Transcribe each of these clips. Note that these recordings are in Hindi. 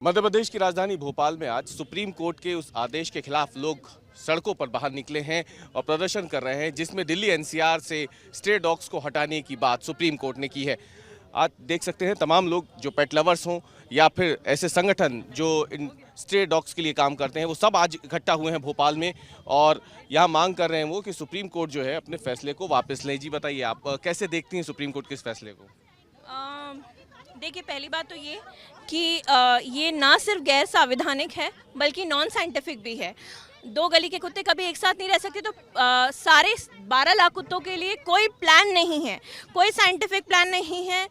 मध्य प्रदेश की राजधानी भोपाल में आज सुप्रीम कोर्ट के उस आदेश के खिलाफ लोग सड़कों पर बाहर निकले हैं और प्रदर्शन कर रहे हैं, जिसमें दिल्ली एनसीआर से स्ट्रे डॉग्स को हटाने की बात सुप्रीम कोर्ट ने की है। आज देख सकते हैं तमाम लोग जो पेट लवर्स हों या फिर ऐसे संगठन जो इन स्ट्रे डॉग्स के लिए काम करते हैं, वो सब आज इकट्ठा हुए हैं भोपाल में और यहाँ मांग कर रहे हैं वो कि सुप्रीम कोर्ट जो है अपने फैसले को वापस लें। जी बताइए, आप कैसे देखती हैं सुप्रीम कोर्ट के इस फैसले को? देखिए, पहली बात तो ये कि ये ना सिर्फ गैर संवैधानिक है बल्कि नॉन साइंटिफिक भी है। दो गली के कुत्ते कभी एक साथ नहीं रह सकते, तो सारे 12 लाख कुत्तों के लिए कोई प्लान नहीं है, कोई साइंटिफिक प्लान नहीं है,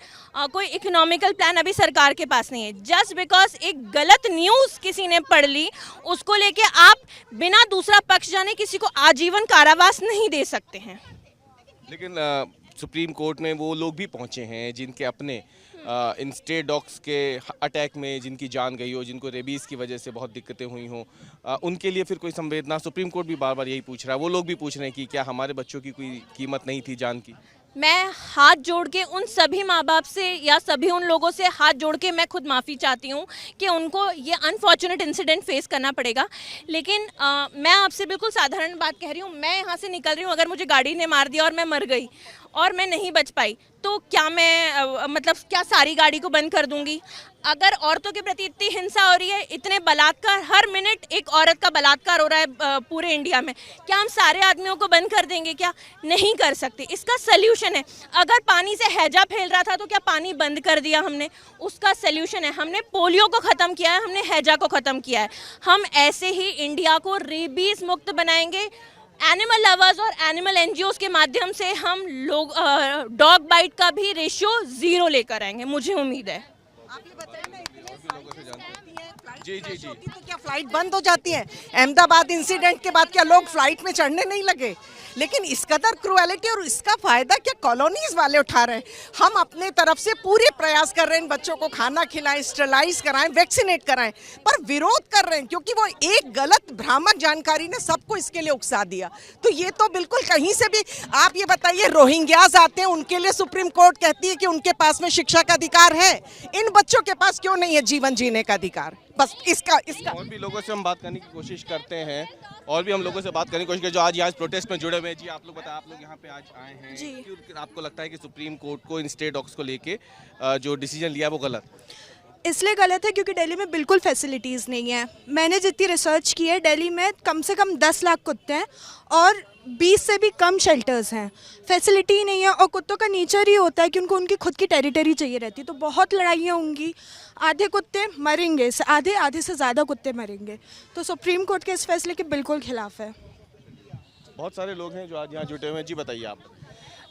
कोई इकोनॉमिकल प्लान अभी सरकार के पास नहीं है। जस्ट बिकॉज एक गलत न्यूज़ किसी ने पढ़ ली, उसको लेके आप बिना दूसरा पक्ष जाने किसी को आजीवन कारावास नहीं दे सकते हैं। लेकिन सुप्रीम कोर्ट में वो लोग भी पहुंचे हैं जिनके अपने इन स्ट्रे डॉग्स के अटैक में जिनकी जान गई हो, जिनको रेबीज़ की वजह से बहुत दिक्कतें हुई हों, उनके लिए फिर कोई संवेदना? सुप्रीम कोर्ट भी बार बार यही पूछ रहा है, वो लोग भी पूछ रहे हैं कि क्या हमारे बच्चों की कोई कीमत नहीं थी जान की? मैं हाथ जोड़ के उन सभी माँ बाप से या सभी उन लोगों से हाथ जोड़ के मैं खुद माफ़ी चाहती हूँ कि उनको ये अनफॉर्चुनेट इंसिडेंट फेस करना पड़ेगा। लेकिन मैं आपसे बिल्कुल साधारण बात कह रही हूँ, मैं यहाँ से निकल रही हूँ, अगर मुझे गाड़ी ने मार दिया और मैं मर गई और मैं नहीं बच पाई, तो क्या मैं मतलब क्या सारी गाड़ी को बंद कर दूंगी? अगर औरतों के प्रति इतनी हिंसा हो रही है, इतने बलात्कार, हर मिनट एक औरत का बलात्कार हो रहा है पूरे इंडिया में, क्या हम सारे आदमियों को बंद कर देंगे? क्या नहीं कर सकते। इसका सल्यूशन है, अगर पानी से हैजा फैल रहा था तो क्या पानी बंद कर दिया हमने? उसका सल्यूशन है, हमने पोलियो को ख़त्म किया है, हमने हैजा को ख़त्म किया है। हम ऐसे ही इंडिया को रेबीज़ मुक्त बनाएंगे। एनिमल लवर्स और एनिमल एनजीओज के माध्यम से हम लोग डॉग बाइट का भी रेशियो 0 लेकर आएंगे, मुझे उम्मीद है। आप ये बताइए ना, जी जी जी, तो क्या फ्लाइट बंद हो जाती है? अहमदाबाद इंसिडेंट के बाद क्या लोग फ्लाइट में चढ़ने नहीं लगे? लेकिन इस कदर क्रूएलिटी और इसका फायदा क्या कॉलोनीज वाले उठा रहे हैं? हम अपने तरफ से पूरे प्रयास कर रहे हैं, इन बच्चों को खाना खिलाएं, स्टरलाइज कराएं, वैक्सीनेट कराएं, पर विरोध कर रहे हैं क्योंकि वो एक गलत भ्रामक जानकारी ने सबको इसके लिए उकसा दिया। तो ये तो बिल्कुल कहीं से भी, आप ये बताइए, रोहिंग्याज आते हैं, उनके लिए सुप्रीम कोर्ट कहती है कि उनके पास में शिक्षा का अधिकार है, इन बच्चों के पास क्यों नहीं है जीवन जीने का अधिकार? बस इसका और भी लोगों से हम बात करने की कोशिश करते हैं, और भी हम लोगों से बात करने की कोशिश करते हैं जो आज यहाँ प्रोटेस्ट में जुड़े हुए हैं। जी, आप लोग बताएं, आप लोग यहाँ पे आज आए हैं, क्यों आपको लगता है कि सुप्रीम कोर्ट को इन स्ट्रे डॉग्स को लेके जो डिसीजन लिया वो गलत? इसलिए गलत है क्योंकि दिल्ली में बिल्कुल फैसिलिटीज़ नहीं है। मैंने जितनी रिसर्च की है, दिल्ली में कम से कम 10 लाख कुत्ते हैं और 20 से भी कम शेल्टर्स हैं। फैसिलिटी ही नहीं है और कुत्तों का नेचर ही होता है कि उनको उनकी खुद की टेरिटरी चाहिए रहती है, तो बहुत लड़ाइयाँ होंगी, आधे कुत्ते मरेंगे, आधे से ज़्यादा कुत्ते मरेंगे। तो सुप्रीम कोर्ट के इस फैसले के बिल्कुल खिलाफ है। बहुत सारे लोग हैं जो आज यहाँ जुटे हुए हैं। जी बताइए आप।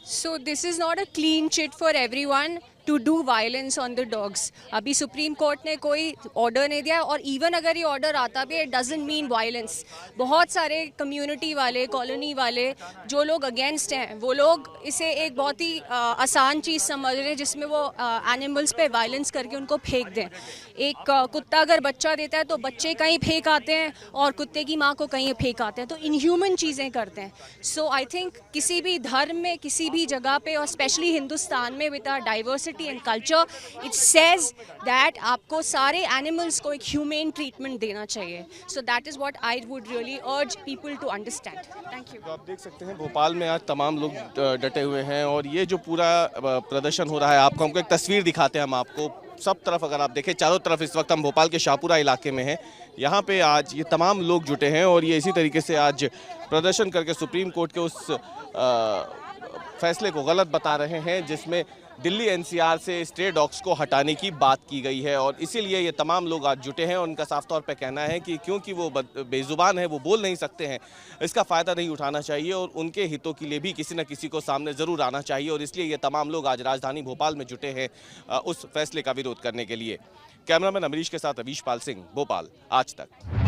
So this is not a clean chit for everyone to do violence on the dogs. अभी सुप्रीम कोर्ट ने कोई ऑर्डर नहीं दिया, और इवन अगर ये ऑर्डर आता भी, इट डजंट मीन वायलेंस। बहुत सारे कम्युनिटी वाले, कॉलोनी वाले जो लोग अगेंस्ट हैं, वो लोग इसे एक बहुत ही आसान चीज़ समझ रहे हैं जिसमें वो एनिमल्स पे वायलेंस करके उनको फेंक दें। एक कुत्ता अगर बच्चा देता है तो बच्चे कहीं फेंक आते हैं और कुत्ते की माँ को कहीं फेंक आते हैं, तो इनह्यूमन चीज़ें करते हैं। सो आई थिंक किसी भी धर्म में, किसी भी जगह पे, और स्पेशली हिंदुस्तान में with our diversity and culture, it says that आपको सारे एनिमल्स को एक ह्यूमेन ट्रीटमेंट देना चाहिए। So that is what I would really urge people to understand. Thank you. तो आप देख सकते हैं भोपाल में आज तमाम लोग डटे हुए हैं और ये जो पूरा प्रदर्शन हो रहा है, आपको हमको एक तस्वीर दिखाते हैं हम आपको। सब तरफ अगर आप देखें, चारों तरफ, इस वक्त हम भोपाल के शाहपुरा इलाके में हैं, यहाँ पे आज ये तमाम लोग जुटे हैं और ये इसी तरीके से आज प्रदर्शन करके सुप्रीम कोर्ट के उस फैसले को गलत बता रहे हैं जिसमें दिल्ली एनसीआर से स्ट्रे डॉग्स को हटाने की बात की गई है। और इसीलिए ये तमाम लोग आज जुटे हैं और उनका साफ तौर पे कहना है कि क्योंकि वो बेजुबान है, वो बोल नहीं सकते हैं, इसका फ़ायदा नहीं उठाना चाहिए और उनके हितों के लिए भी किसी न किसी को सामने ज़रूर आना चाहिए। और इसलिए ये तमाम लोग आज राजधानी भोपाल में जुटे हैं उस फैसले का विरोध करने के लिए। कैमरामैन अमरीश के साथ अवीश पाल सिंह, भोपाल, आज तक।